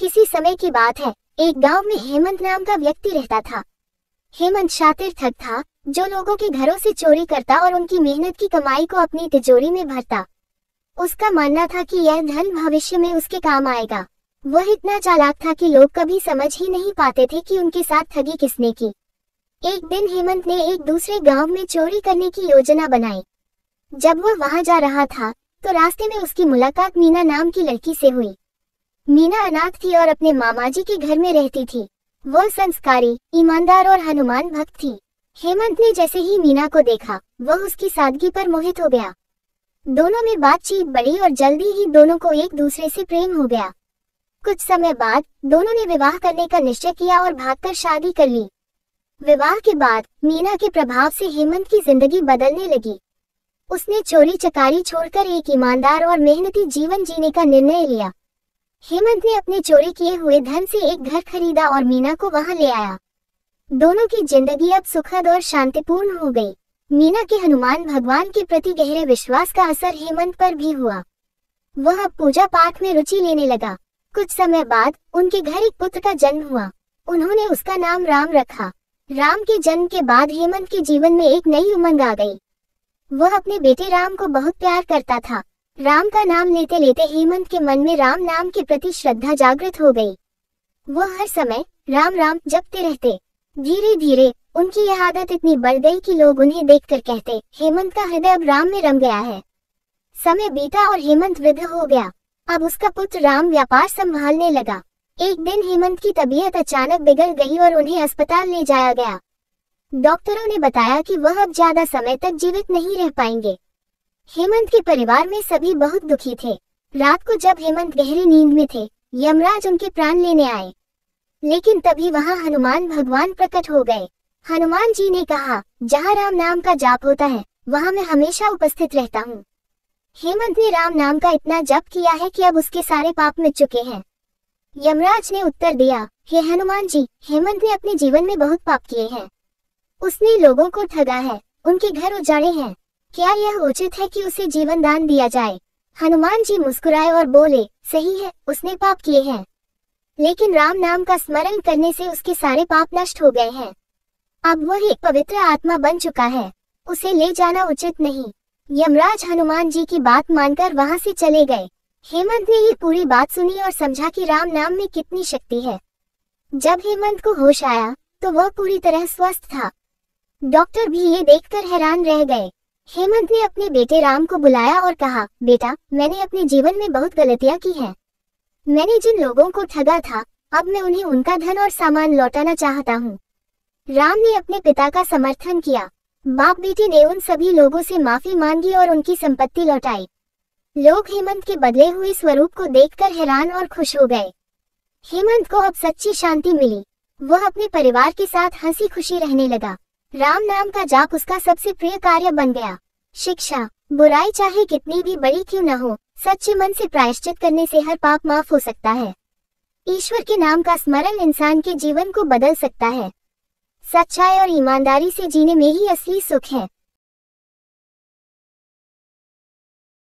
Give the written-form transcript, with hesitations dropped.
किसी समय की बात है, एक गांव में हेमंत नाम का व्यक्ति रहता था। हेमंत शातिर ठग था, जो लोगों के घरों से चोरी करता और उनकी मेहनत की कमाई को अपनी तिजोरी में भरता। उसका मानना था कि यह धन भविष्य में उसके काम आएगा। वह इतना चालाक था कि लोग कभी समझ ही नहीं पाते थे कि उनके साथ ठगी किसने की। एक दिन हेमंत ने एक दूसरे गांव में चोरी करने की योजना बनाई। जब वह वहां जा रहा था तो रास्ते में उसकी मुलाकात मीना नाम की लड़की से हुई। मीना अनाथ थी और अपने मामाजी के घर में रहती थी। वह संस्कारी, ईमानदार और हनुमान भक्त थी। हेमंत ने जैसे ही मीना को देखा, वह उसकी सादगी पर मोहित हो गया। दोनों में बातचीत बढ़ी और जल्दी ही दोनों को एक दूसरे से प्रेम हो गया। कुछ समय बाद दोनों ने विवाह करने का निश्चय किया और भागकर शादी कर ली। विवाह के बाद मीना के प्रभाव से हेमंत की जिंदगी बदलने लगी। उसने चोरी चकारी छोड़कर एक ईमानदार और मेहनती जीवन जीने का निर्णय लिया। हेमंत ने अपने चोरी किए हुए धन से एक घर खरीदा और मीना को वहां ले आया। दोनों की जिंदगी अब सुखद और शांतिपूर्ण हो गई। मीना के हनुमान भगवान के प्रति गहरे विश्वास का असर हेमंत पर भी हुआ। वह अब पूजा पाठ में रुचि लेने लगा। कुछ समय बाद उनके घर एक पुत्र का जन्म हुआ। उन्होंने उसका नाम राम रखा। राम के जन्म के बाद हेमंत के जीवन में एक नई उमंग आ गई। वह अपने बेटे राम को बहुत प्यार करता था। राम का नाम लेते लेते हेमंत के मन में राम नाम के प्रति श्रद्धा जागृत हो गई। वह हर समय राम राम जपते रहते। धीरे धीरे उनकी यह आदत इतनी बढ़ गई कि लोग उन्हें देखकर कहते, हेमंत का हृदय अब राम में रम गया है। समय बीता और हेमंत वृद्ध हो गया। अब उसका पुत्र राम व्यापार संभालने लगा। एक दिन हेमंत की तबीयत अचानक बिगड़ गई और उन्हें अस्पताल ले जाया गया। डॉक्टरों ने बताया कि वह अब ज्यादा समय तक जीवित नहीं रह पाएंगे। हेमंत के परिवार में सभी बहुत दुखी थे। रात को जब हेमंत गहरी नींद में थे, यमराज उनके प्राण लेने आए। लेकिन तभी वहां हनुमान भगवान प्रकट हो गए। हनुमान जी ने कहा, जहां राम नाम का जाप होता है, वहां मैं हमेशा उपस्थित रहता हूँ। हेमंत ने राम नाम का इतना जप किया है कि अब उसके सारे पाप मिट चुके हैं। यमराज ने उत्तर दिया, हे हनुमान जी, हेमंत ने अपने जीवन में बहुत पाप किए हैं। उसने लोगों को ठगा है, उनके घर उजाड़े हैं। क्या यह उचित है कि उसे जीवन दान दिया जाए? हनुमान जी मुस्कुराए और बोले, सही है, उसने पाप किए हैं, लेकिन राम नाम का स्मरण करने से उसके सारे पाप नष्ट हो गए हैं। अब वह एक पवित्र आत्मा बन चुका है, उसे ले जाना उचित नहीं। यमराज हनुमान जी की बात मानकर वहां से चले गए। हेमंत ने ये पूरी बात सुनी और समझा कि राम नाम में कितनी शक्ति है। जब हेमंत को होश आया तो वह पूरी तरह स्वस्थ था। डॉक्टर भी ये देखकर हैरान रह गए। हेमंत ने अपने बेटे राम को बुलाया और कहा, बेटा, मैंने अपने जीवन में बहुत गलतियां की हैं। मैंने जिन लोगों को ठगा था, अब मैं उन्हें उनका धन और सामान लौटाना चाहता हूँ। राम ने अपने पिता का समर्थन किया। बाप बेटे ने उन सभी लोगों से माफी मांगी और उनकी संपत्ति लौटाई। लोग हेमंत के बदले हुए स्वरूप को देखकर हैरान और खुश हो गए। हेमंत को अब सच्ची शांति मिली। वह अपने परिवार के साथ हंसी खुशी रहने लगा। राम नाम का जाप उसका सबसे प्रिय कार्य बन गया। शिक्षा, बुराई चाहे कितनी भी बड़ी क्यों न हो, सच्चे मन से प्रायश्चित करने से हर पाप माफ हो सकता है। ईश्वर के नाम का स्मरण इंसान के जीवन को बदल सकता है। सच्चाई और ईमानदारी से जीने में ही असली सुख है।